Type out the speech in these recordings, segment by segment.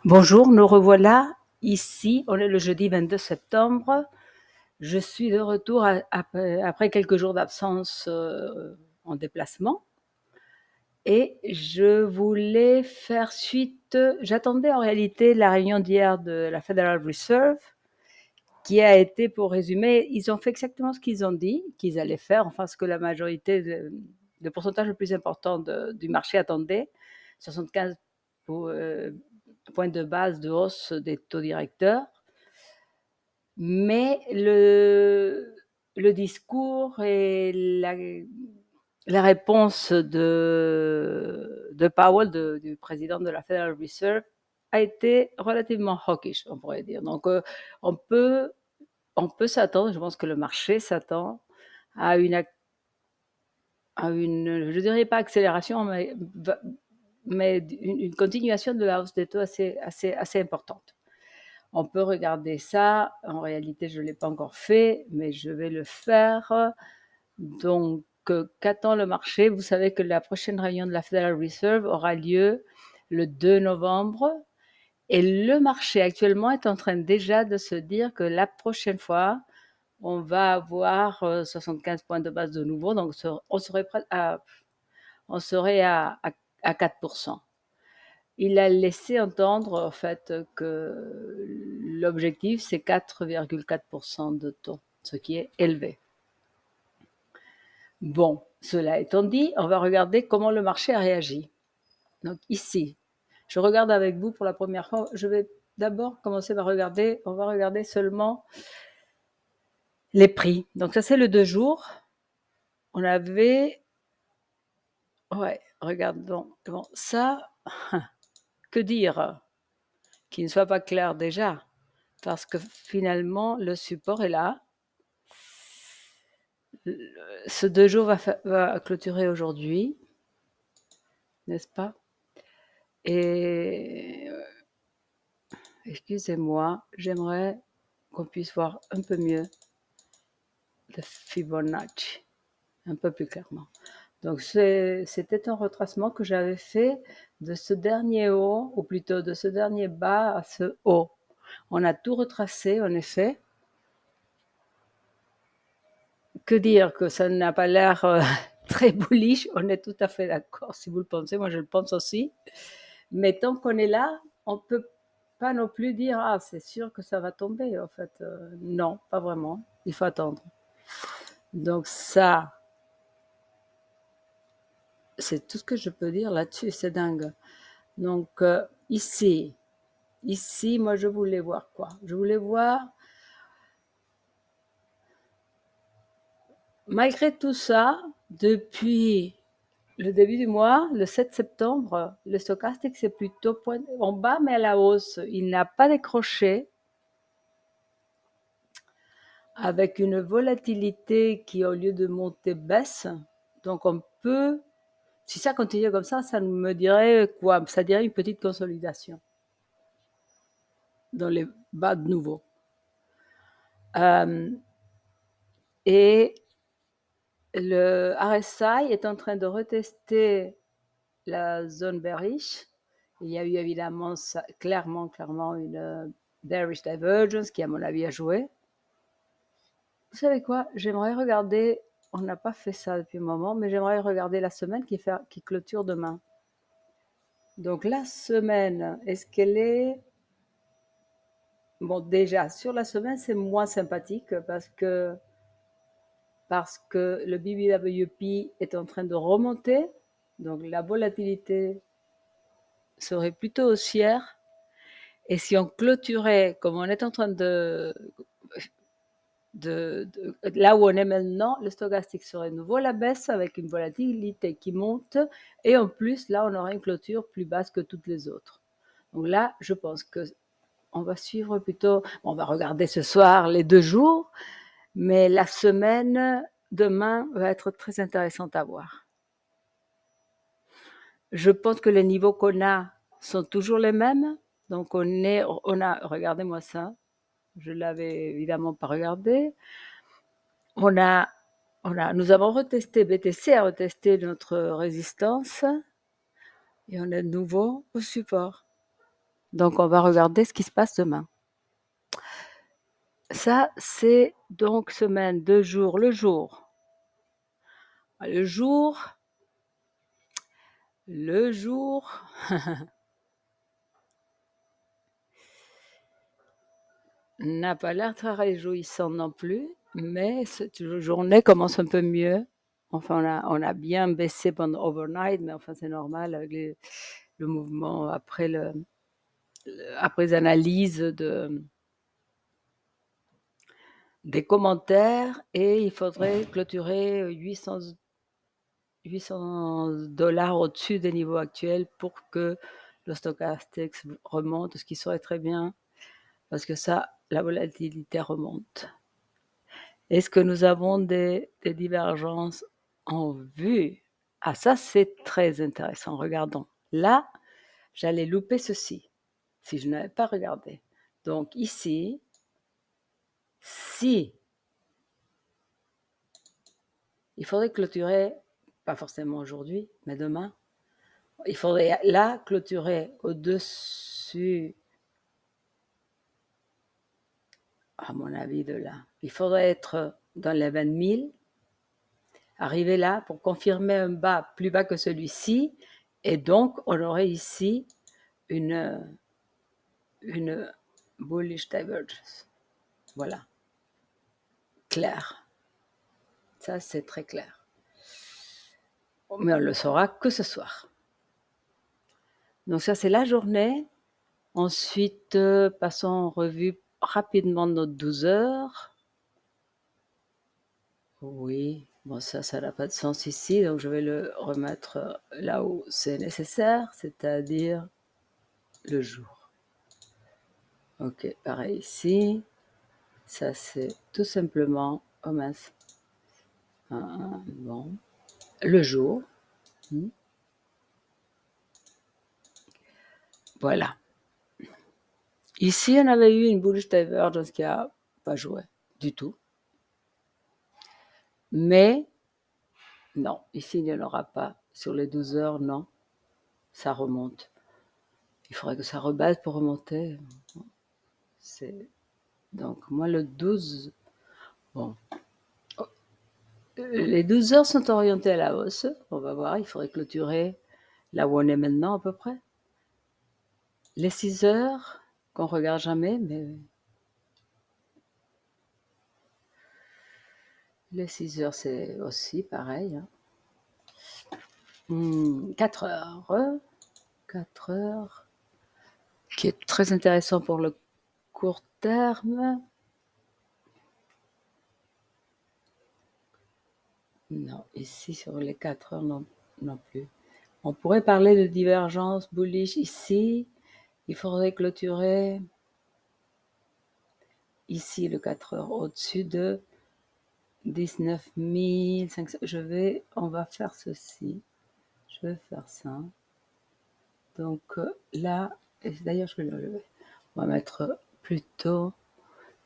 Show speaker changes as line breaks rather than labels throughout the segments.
Bonjour, nous revoilà ici. On est le jeudi 22 septembre. Je suis de retour après quelques jours d'absence en déplacement. Et je voulais faire suite. J'attendais en réalité la réunion d'hier de la Federal Reserve, qui a été, pour résumer, ils ont fait exactement ce qu'ils ont dit qu'ils allaient faire, enfin ce que la majorité, le pourcentage le plus important du marché attendait, 75 points de base de hausse des taux directeurs. Mais le discours et la réponse de Powell, du président de la Federal Reserve, a été relativement hawkish, on pourrait dire. Donc, on peut s'attendre, je pense que le marché s'attend à une, je dirais pas accélération, mais une continuation de la hausse des taux assez importante. On peut regarder ça. En réalité, je ne l'ai pas encore fait, mais je vais le faire. Donc, qu'attend le marché? Vous savez que la prochaine réunion de la Federal Reserve aura lieu le 2 novembre. Et le marché actuellement est en train déjà de se dire que la prochaine fois, on va avoir 75 points de base de nouveau. Donc, on serait à 4%. Il a laissé entendre en fait que l'objectif c'est 4,4% de taux, ce qui est élevé. Bon, cela étant dit, on va regarder comment le marché a réagi. Donc ici, je regarde avec vous pour la première fois. Je vais d'abord commencer par regarder, on va regarder seulement les prix. Donc ça c'est le 2 jours. On avait, ouais, regardons ça. Que dire qui ne soit pas clair déjà, parce que finalement, le support est là. Ce 2 jours va clôturer aujourd'hui, n'est-ce pas? Et excusez-moi, j'aimerais qu'on puisse voir un peu mieux le Fibonacci, un peu plus clairement. Donc, c'était un retracement que j'avais fait de ce dernier haut, ou plutôt de ce dernier bas à ce haut. On a tout retracé, en effet. Que dire que ça n'a pas l'air très bullish, on est tout à fait d'accord. Si vous le pensez, moi je le pense aussi. Mais tant qu'on est là, on ne peut pas non plus dire ah c'est sûr que ça va tomber. En fait, non, pas vraiment. Il faut attendre. Donc ça, c'est tout ce que je peux dire là-dessus. C'est dingue. Donc ici, moi je voulais voir quoi? Je voulais voir. Malgré tout ça, depuis le début du mois, le 7 septembre, le stochastique c'est plutôt en bas mais à la hausse. Il n'a pas décroché avec une volatilité qui au lieu de monter baisse. Donc on peut, si ça continue comme ça me dirait quoi? Ça dirait une petite consolidation dans les bas de nouveau. Et le RSI est en train de retester la zone bearish. Il y a eu évidemment clairement une bearish divergence qui à mon avis a joué. Vous savez quoi? J'aimerais regarder, on n'a pas fait ça depuis un moment, mais j'aimerais regarder la semaine qui clôture demain. Donc la semaine, est-ce qu'elle est... Bon, déjà, sur la semaine, c'est moins sympathique parce que le BBWP est en train de remonter. Donc la volatilité serait plutôt haussière. Et si on clôturait, comme on est en train là où on est maintenant, le stochastique serait de nouveau la baisse avec une volatilité qui monte. Et en plus, là, on aurait une clôture plus basse que toutes les autres. Donc là, je pense que on va suivre plutôt, on va regarder ce soir les 2 jours, mais la semaine demain va être très intéressante à voir. Je pense que les niveaux qu'on a sont toujours les mêmes. Donc regardez-moi ça. Je l'avais évidemment pas regardé. Nous avons retesté, BTC a retesté notre résistance et on est de nouveau au support. Donc, on va regarder ce qui se passe demain. Ça, c'est donc semaine, 2 jours. Le jour. Le jour n'a pas l'air très réjouissant non plus, mais cette journée commence un peu mieux. Enfin, on a bien baissé pendant overnight, mais enfin, c'est normal avec le mouvement après après les analyses des commentaires, et il faudrait clôturer 800 $ au-dessus des niveaux actuels pour que le stochastique remonte, ce qui serait très bien, parce que ça, la volatilité remonte. Est-ce que nous avons des divergences en vue? Ah, ça, c'est très intéressant. Regardons. Là, j'allais louper ceci si je n'avais pas regardé. Donc ici, si il faudrait clôturer, pas forcément aujourd'hui, mais demain, il faudrait là clôturer au-dessus, à mon avis, de là. Il faudrait être dans les 20 000, arriver là pour confirmer un bas plus bas que celui-ci, et donc on aurait ici une bullish divergence. Voilà. Clair. Ça, c'est très clair. Mais on le saura que ce soir. Donc ça, c'est la journée. Ensuite, passons en revue rapidement notre 12 heures. Oui, bon, ça n'a pas de sens ici, donc je vais le remettre là où c'est nécessaire, c'est-à-dire le jour. Ok, pareil ici. Ça, c'est tout simplement, oh mince, bon, le jour. Voilà. Ici, on avait eu une bullish divergence qui n'a pas joué du tout. Mais, non, ici, il n'y en aura pas. Sur les 12 heures, non. Ça remonte. Il faudrait que ça rebatte pour remonter. Donc, moi, le 12... Bon. Les 12 heures sont orientées à la hausse. On va voir, il faudrait clôturer là où on est maintenant, à peu près. Les 6 heures, qu'on regarde jamais, mais... Les 6 heures, c'est aussi pareil. 4 heures. 4 heures, qui est très intéressant pour le court terme. Non, ici sur les 4 heures non plus. On pourrait parler de divergence bullish ici. Il faudrait clôturer ici le 4 heures au-dessus de 19 500. On va faire ceci. Je vais faire ça. Donc là, et d'ailleurs je vais le lever. On va mettre plutôt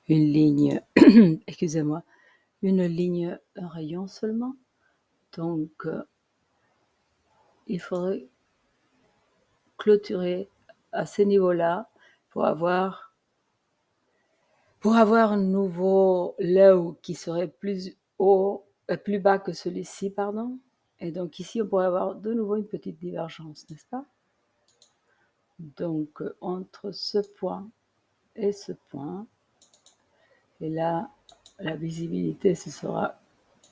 une ligne, excusez-moi, une ligne, un rayon seulement. Donc, il faudrait clôturer à ces niveaux-là pour avoir un nouveau low qui serait plus haut, plus bas que celui-ci, pardon. Et donc ici, on pourrait avoir de nouveau une petite divergence, n'est-ce pas? Donc, entre ce point et ce point, et là, la visibilité, ce sera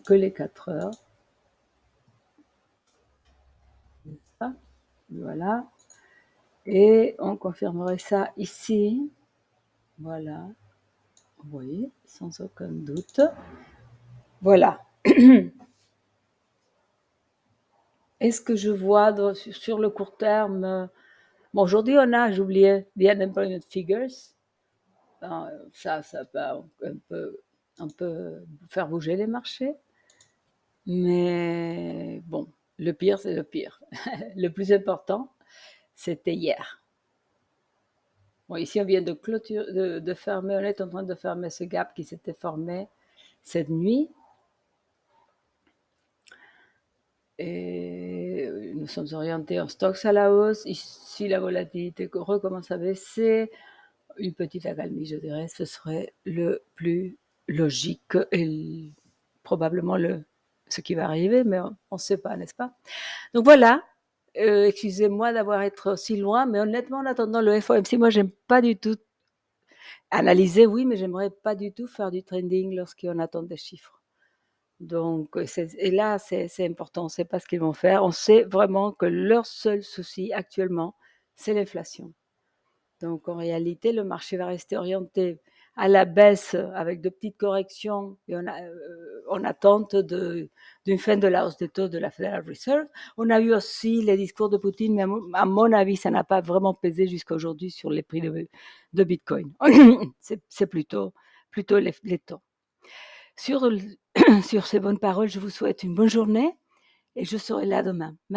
que les 4 heures. Ça, voilà. Et on confirmerait ça ici. Voilà. Oui, sans aucun doute. Voilà. Est-ce que je vois sur le court terme... Bon, aujourd'hui, on a, j'oubliais, the unemployment figures. Ça peut un peu faire bouger les marchés. Mais bon, le pire, c'est le pire. Le plus important, c'était hier. Bon, ici, on vient de de fermer, on est en train de fermer ce gap qui s'était formé cette nuit. Et nous sommes orientés en stocks à la hausse. Si la volatilité recommence à baisser, une petite accalmie, je dirais, ce serait le plus logique et probablement ce qui va arriver, mais on ne sait pas, n'est-ce pas? Donc voilà, excusez-moi d'avoir été aussi loin, mais honnêtement, en attendant le FOMC, moi, j'aime pas du tout analyser, oui, mais j'aimerais pas du tout faire du trading lorsqu'on attend des chiffres. Donc, et là, c'est important, on ne sait pas ce qu'ils vont faire. On sait vraiment que leur seul souci actuellement, c'est l'inflation. Donc, en réalité, le marché va rester orienté à la baisse avec de petites corrections et en attente d'une fin de la hausse des taux de la Federal Reserve. On a eu aussi les discours de Poutine, mais à mon avis, ça n'a pas vraiment pesé jusqu'à aujourd'hui sur les prix de Bitcoin. C'est plutôt les taux. Sur ces bonnes paroles, je vous souhaite une bonne journée et je serai là demain. Merci.